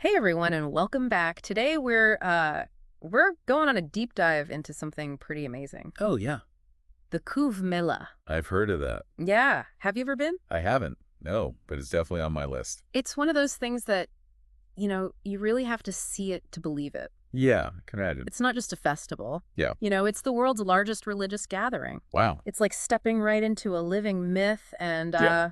Hey everyone, and welcome back. Today we're going on a deep dive into something pretty amazing. Oh, yeah. The Kumbh Mela. I've heard of that. Yeah, have you ever been? I haven't. No, but it's definitely on my list. It's one of those things that, you really have to see it to believe it. Yeah, I can imagine. It's not just a festival. Yeah. It's the world's largest religious gathering. Wow. It's like stepping right into a living myth, and Yeah.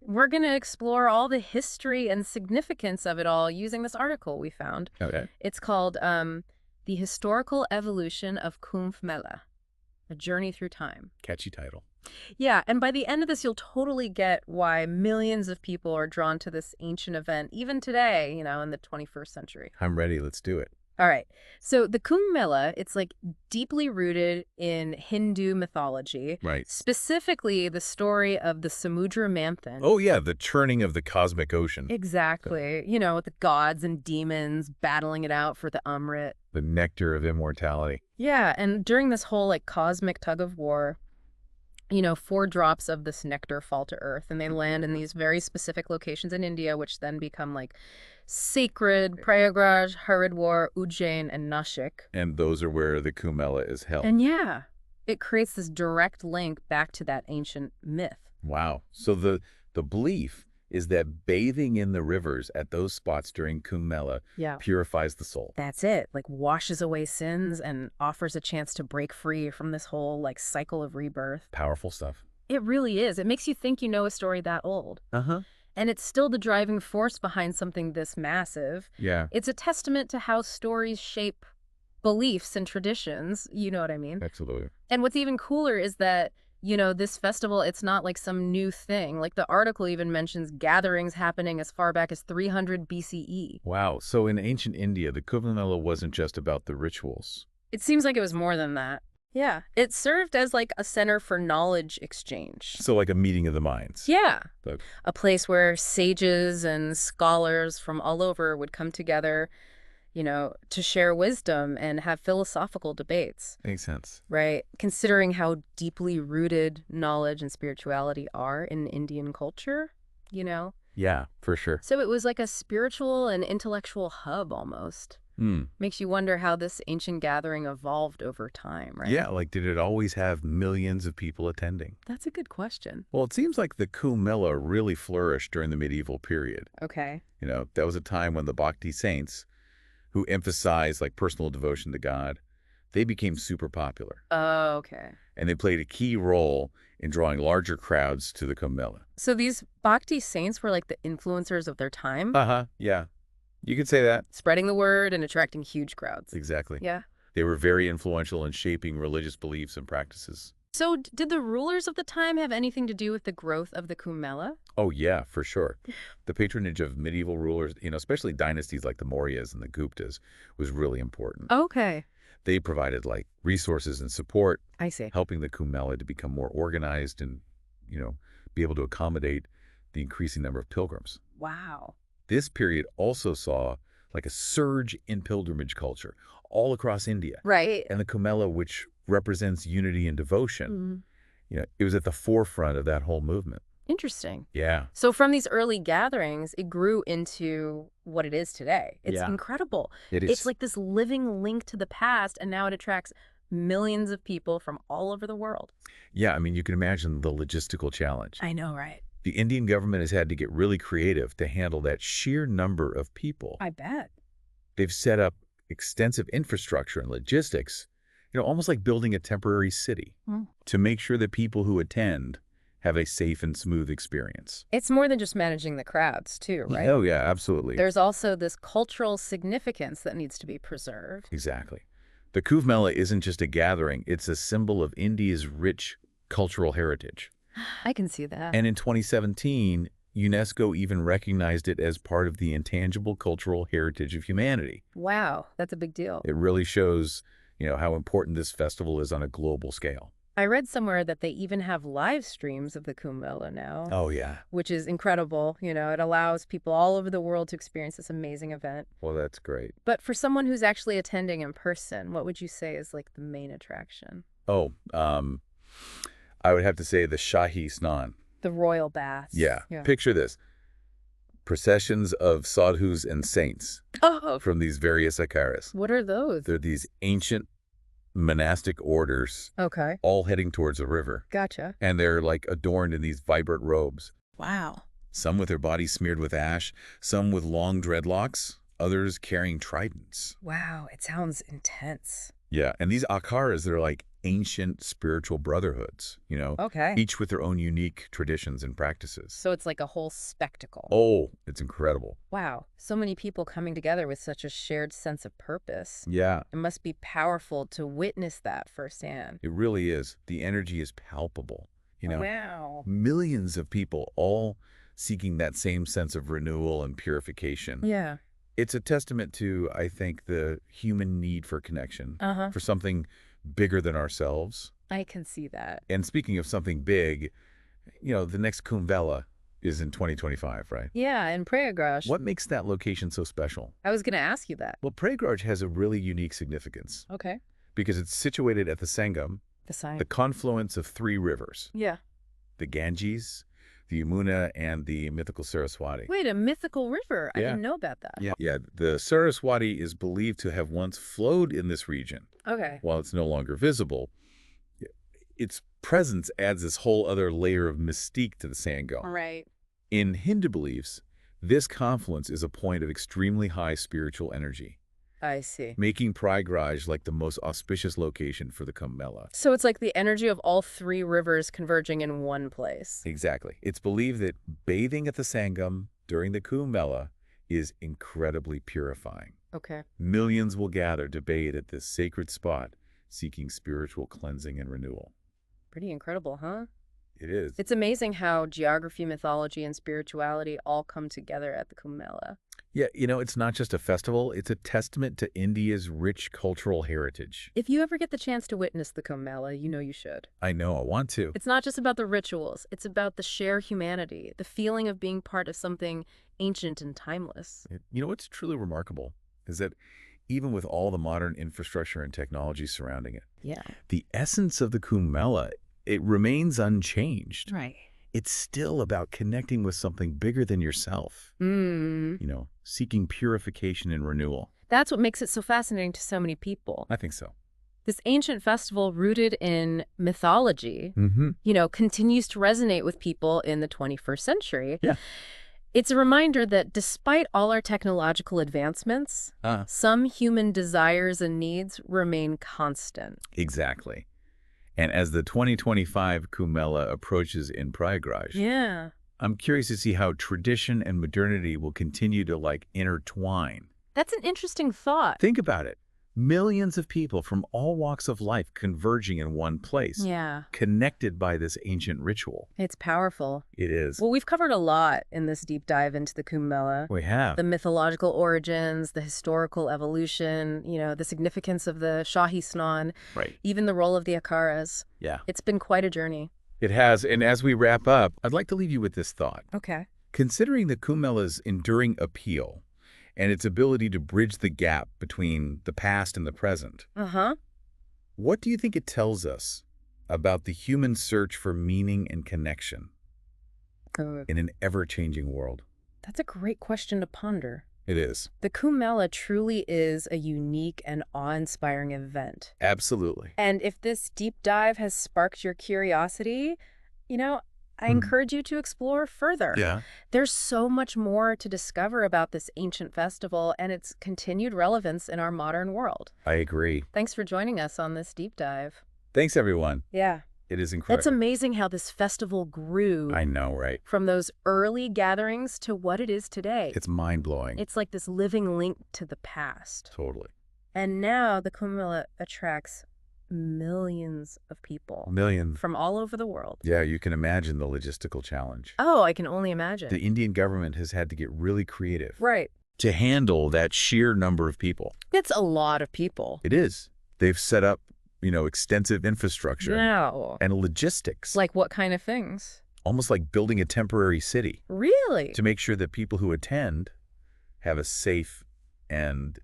we're going to explore all the history and significance of it all using this article we found. Okay. It's called The Historical Evolution of Kumbh Mela, A Journey Through Time. Catchy title. Yeah, and by the end of this, you'll totally get why millions of people are drawn to this ancient event, even today, in the 21st century. I'm ready. Let's do it. All right. So the Kumbh Mela, it's like deeply rooted in Hindu mythology, Right. specifically the story of the Samudra Manthan. Oh, yeah, the churning of the cosmic ocean. Exactly. With the gods and demons battling it out for the Amrit. The nectar of immortality. Yeah, and during this whole cosmic tug of war, 4 drops of this nectar fall to Earth, and they land in these very specific locations in India, which then become sacred: Prayagraj, Haridwar, Ujjain, and Nashik. And those are where the Kumbh Mela is held. And yeah, it creates this direct link back to that ancient myth. Wow. So the belief is that bathing in the rivers at those spots during Kumbh Mela Yeah. purifies the soul. That's it. Washes away sins and offers a chance to break free from this whole cycle of rebirth. Powerful stuff. It really is. It makes you think you know a story that old. Uh-huh. And it's still the driving force behind something this massive. Yeah. It's a testament to how stories shape beliefs and traditions. You know what I mean? Absolutely. And what's even cooler is that, this festival, it's not some new thing. The article even mentions gatherings happening as far back as 300 BCE. Wow. So in ancient India, the Kumbh Mela wasn't just about the rituals. It seems like it was more than that. Yeah. It served as a center for knowledge exchange. So like a meeting of the minds. Yeah. But A place where sages and scholars from all over would come together, to share wisdom and have philosophical debates. makes sense. Right. Considering how deeply rooted knowledge and spirituality are in Indian culture. Yeah, for sure. So it was like a spiritual and intellectual hub almost. Makes you wonder how this ancient gathering evolved over time, right? Yeah, did it always have millions of people attending? That's a good question. Well, it seems like the Kumbh Mela really flourished during the medieval period. Okay. That was a time when the Bhakti saints, who emphasized personal devotion to God, they became super popular. Oh, okay. And they played a key role in drawing larger crowds to the Kumbh Mela. So these Bhakti saints were the influencers of their time, Uh-huh, yeah. You could say that. spreading the word and attracting huge crowds. Exactly. Yeah. They were very influential in shaping religious beliefs and practices. So did the rulers of the time have anything to do with the growth of the Kumbh Mela? Oh, yeah, for sure. The patronage of medieval rulers, especially dynasties like the Mauryas and the Guptas, was really important. Okay. They provided resources and support, I see. helping the Kumbh Mela to become more organized and, be able to accommodate the increasing number of pilgrims. Wow. This period also saw a surge in pilgrimage culture all across India. Right. And the Kumbh Mela, which represents unity and devotion, it was at the forefront of that whole movement. Interesting. Yeah. So from these early gatherings, it grew into what it is today. It's Yeah. incredible. It is. It's like this living link to the past, and now it attracts millions of people from all over the world. Yeah, you can imagine the logistical challenge. I know, right? The Indian government has had to get really creative to handle that sheer number of people. I bet. They've set up extensive infrastructure and logistics, almost like building a temporary city to make sure that people who attend have a safe and smooth experience. It's more than just managing the crowds, too, right? Oh, yeah, absolutely. There's also this cultural significance that needs to be preserved. Exactly. The Kumbh Mela isn't just a gathering, it's a symbol of India's rich cultural heritage. I can see that. And in 2017, UNESCO even recognized it as part of the intangible cultural heritage of humanity. Wow, that's a big deal. It really shows, how important this festival is on a global scale. I read somewhere that they even have live streams of the Kumbh Mela now. Oh, yeah. Which is incredible. It allows people all over the world to experience this amazing event. Well, that's great. But for someone who's actually attending in person, what would you say is the main attraction? Oh, I would have to say the Shahi Snan. The royal baths. Yeah. Picture this. processions of sadhus and saints Oh, from these various Akharas. what are those? They're these ancient monastic orders Okay, all heading towards a river. gotcha. And they're like adorned in these vibrant robes, Wow. some with their bodies smeared with ash, some with long dreadlocks, others carrying tridents. Wow, it sounds intense. Yeah, and these Akharas, they're like ancient spiritual brotherhoods, Okay. each with their own unique traditions and practices. So it's like a whole spectacle. Oh, it's incredible. Wow, so many people coming together with such a shared sense of purpose. Yeah, It must be powerful to witness that firsthand. it really is. The energy is palpable. Wow. Millions of people all seeking that same sense of renewal and purification. Yeah. It's a testament to, I think, the human need for connection, Uh-huh. for something bigger than ourselves. I can see that. And speaking of something big, the next Kumbh Mela is in 2025, right? Yeah, in Prayagraj. What makes that location so special? I was going to ask you that. Well, Prayagraj has a really unique significance Okay. because it's situated at the Sangam, The sign. the confluence of three rivers, Yeah. the Ganges, the Yamuna, and the mythical Saraswati. Wait, a mythical river. I Yeah. didn't know about that. Yeah, the Saraswati is believed to have once flowed in this region. Okay. While it's no longer visible, its presence adds this whole other layer of mystique to the Sangam. Right. In Hindu beliefs, this confluence is a point of extremely high spiritual energy, I see. making Prayagraj like the most auspicious location for the Kumbh Mela. So it's like the energy of all three rivers converging in one place. Exactly. It's believed that bathing at the Sangam during the Kumbh Mela is incredibly purifying. Okay. Millions will gather to bathe at this sacred spot, seeking spiritual cleansing and renewal. Pretty incredible, huh? It is. It's amazing how geography, mythology, and spirituality all come together at the Kumbh Mela. Yeah, it's not just a festival, it's a testament to India's rich cultural heritage. If you ever get the chance to witness the Kumbh Mela, you know you should. I know, I want to. It's not just about the rituals. It's about the shared humanity, the feeling of being part of something ancient and timeless. What's truly remarkable is that even with all the modern infrastructure and technology surrounding it, Yeah. the essence of the Kumbh Mela, it remains unchanged. Right. It's still about connecting with something bigger than yourself, seeking purification and renewal. That's what makes it so fascinating to so many people. I think so. This ancient festival rooted in mythology, continues to resonate with people in the 21st century. Yeah. It's a reminder that despite all our technological advancements, some human desires and needs remain constant. Exactly. And as the 2025 Kumbh Mela approaches in Prayagraj, Yeah. I'm curious to see how tradition and modernity will continue to intertwine. That's an interesting thought. Think about it. Millions of people from all walks of life converging in one place, Yeah. connected by this ancient ritual. It's powerful. It is. Well, we've covered a lot in this deep dive into the Kumbh Mela. We have. The mythological origins, the historical evolution, the significance of the Shahi Snan, Right. even the role of the Akharas. Yeah. It's been quite a journey. It has. And as we wrap up, I'd like to leave you with this thought. Okay. Considering the Kumbh Mela's enduring appeal and its ability to bridge the gap between the past and the present, Uh-huh. what do you think it tells us about the human search for meaning and connection in an ever-changing world? That's a great question to ponder. It is. The Kumbh Mela truly is a unique and awe-inspiring event. Absolutely. And if this deep dive has sparked your curiosity, I encourage you to explore further. Yeah. There's so much more to discover about this ancient festival and its continued relevance in our modern world. I agree. Thanks for joining us on this deep dive. Thanks, everyone. Yeah. It is incredible. It's amazing how this festival grew I know, right? from those early gatherings to what it is today. It's mind-blowing. It's like this living link to the past. Totally. And now the Kumbh Mela attracts millions of people Millions. from all over the world. Yeah, you can imagine the logistical challenge. Oh, I can only imagine. The Indian government has had to get really creative Right. to handle that sheer number of people. It's a lot of people. It is. They've set up, extensive infrastructure No. and logistics, Like what kind of things? almost like building a temporary city Really? to make sure that people who attend have a safe and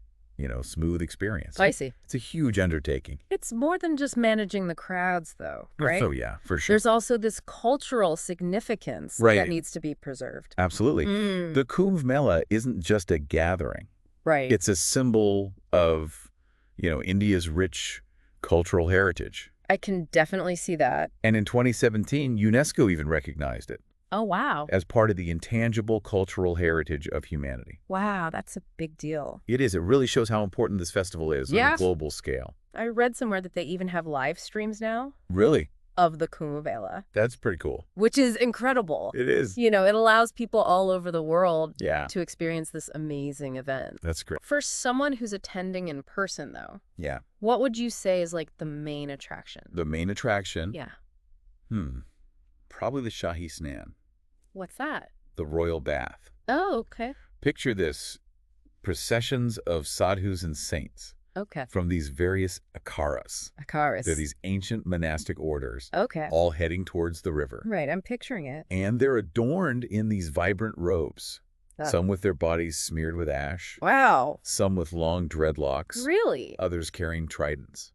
smooth experience. I see. It's a huge undertaking. It's more than just managing the crowds, though, right? Oh, yeah, for sure. There's also this cultural significance Right. that needs to be preserved. Absolutely. The Kumbh Mela isn't just a gathering. Right. It's a symbol of, India's rich cultural heritage. I can definitely see that. And in 2017, UNESCO even recognized it Oh, wow. as part of the intangible cultural heritage of humanity. Wow, that's a big deal. It is. It really shows how important this festival is on a global scale. I read somewhere that they even have live streams now Really? of the Kumbh Mela, That's pretty cool. which is incredible. It is. It allows people all over the world Yeah. to experience this amazing event. That's great. For someone who's attending in person, though, Yeah. what would you say is like the main attraction? The main attraction? Yeah. Probably the Shahi Snan, What's that? the royal bath. Oh, okay. Picture this: processions of sadhus and saints Okay. from these various Akharas. Akharas. They're these ancient monastic orders, Okay. all heading towards the river. Right, I'm picturing it. And they're adorned in these vibrant robes, Ah. some with their bodies smeared with ash, Wow. some with long dreadlocks, Really? others carrying tridents.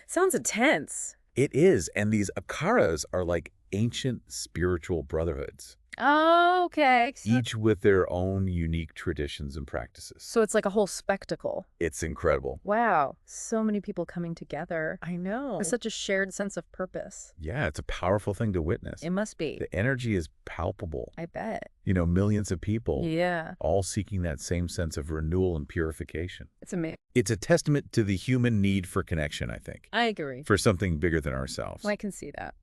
Sounds intense. It is, and these Akharas are like ancient spiritual brotherhoods, Oh, okay. each with their own unique traditions and practices. So it's like a whole spectacle. It's incredible. Wow. So many people coming together. I know. With such a shared sense of purpose. Yeah, it's a powerful thing to witness. It must be. The energy is palpable. I bet. Millions of people Yeah. all seeking that same sense of renewal and purification. It's amazing. It's a testament to the human need for connection, I think, I agree. for something bigger than ourselves. I can see that.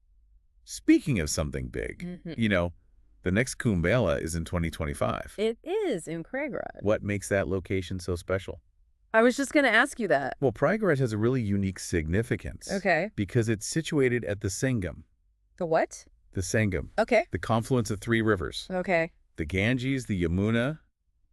Speaking of something big, the next Kumbh Mela is in 2025. It is in Prayagraj. What makes that location so special? I was just going to ask you that. Well, Prayagraj has a really unique significance. Okay. Because it's situated at the Sangam. The what? The Sangam. Okay. The confluence of three rivers. Okay. The Ganges, the Yamuna,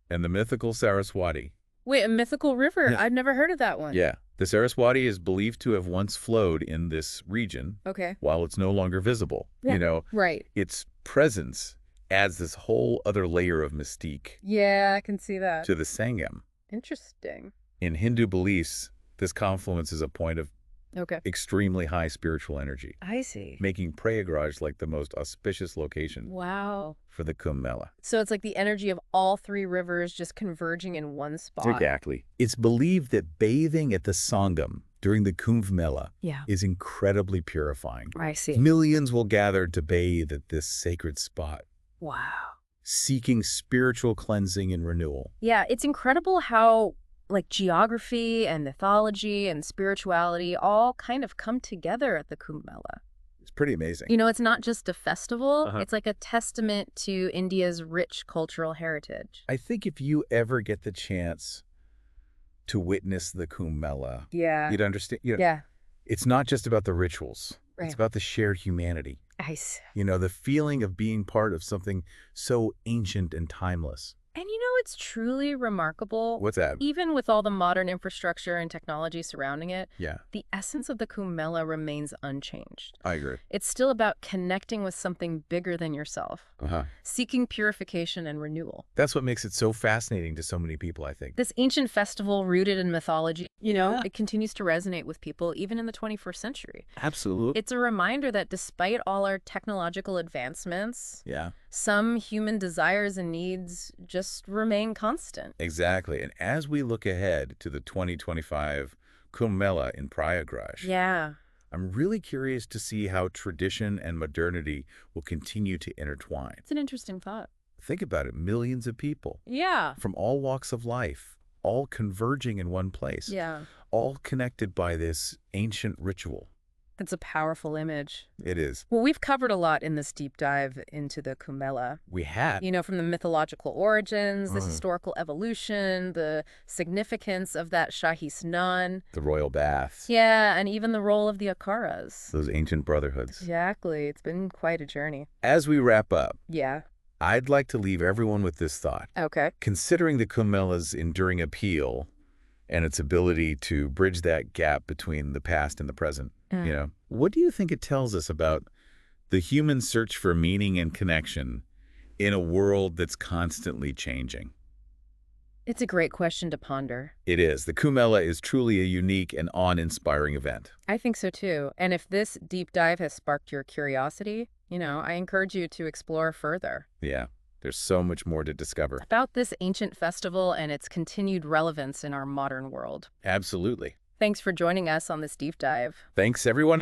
and the mythical Saraswati. Wait, a mythical river? Yeah. I've never heard of that one. Yeah. The Saraswati is believed to have once flowed in this region Okay. while it's no longer visible. Yeah. Right. Its presence adds this whole other layer of mystique Yeah, I can see that. to the Sangam. Interesting. In Hindu beliefs, this confluence is a point of Okay. extremely high spiritual energy, I see. making Prayagraj like the most auspicious location Wow. for the Kumbh Mela. So it's like the energy of all three rivers just converging in one spot. Exactly. It's believed that bathing at the Sangam during the Kumbh Mela Yeah. is incredibly purifying. I see. Millions will gather to bathe at this sacred spot, Wow. seeking spiritual cleansing and renewal. Yeah, it's incredible how like geography and mythology and spirituality all kind of come together at the Kumbh Mela. It's pretty amazing. It's not just a festival. Uh-huh. It's like a testament to India's rich cultural heritage. I think if you ever get the chance to witness the Kumbh Mela, Yeah. you'd understand. Yeah. It's not just about the rituals. Right. It's about the shared humanity. Nice. The feeling of being part of something so ancient and timeless. And it's truly remarkable. What's that? Even with all the modern infrastructure and technology surrounding it, Yeah, the essence of the Kumbh Mela remains unchanged. I agree. It's still about connecting with something bigger than yourself, Uh-huh. seeking purification and renewal. That's what makes it so fascinating to so many people, I think. This ancient festival rooted in mythology, Yeah. it continues to resonate with people even in the 21st century. Absolutely. It's a reminder that despite all our technological advancements, Yeah, some human desires and needs just remain constant. exactly. And as we look ahead to the 2025 Kumbh Mela in Prayagraj, Yeah. I'm really curious to see how tradition and modernity will continue to intertwine. It's an interesting thought. Think about it, millions of people Yeah. from all walks of life, all converging in one place, Yeah. all connected by this ancient ritual. That's a powerful image. It is. Well, we've covered a lot in this deep dive into the Kumbh Mela. We had. From the mythological origins, the Mhm. historical evolution, the significance of that Shahi Snan. The royal baths, Yeah, and even the role of the Akharas. those ancient brotherhoods. Exactly. It's been quite a journey. As we wrap up, Yeah. I'd like to leave everyone with this thought. Okay. Considering the Kumbh Mela's enduring appeal and its ability to bridge that gap between the past and the present, what do you think it tells us about the human search for meaning and connection in a world that's constantly changing? It's a great question to ponder. It is. The Kumbh Mela is truly a unique and awe-inspiring event. I think so too. And if this deep dive has sparked your curiosity, I encourage you to explore further Yeah, there's so much more to discover. about this ancient festival and its continued relevance in our modern world. Absolutely. Thanks for joining us on this deep dive. Thanks, everyone.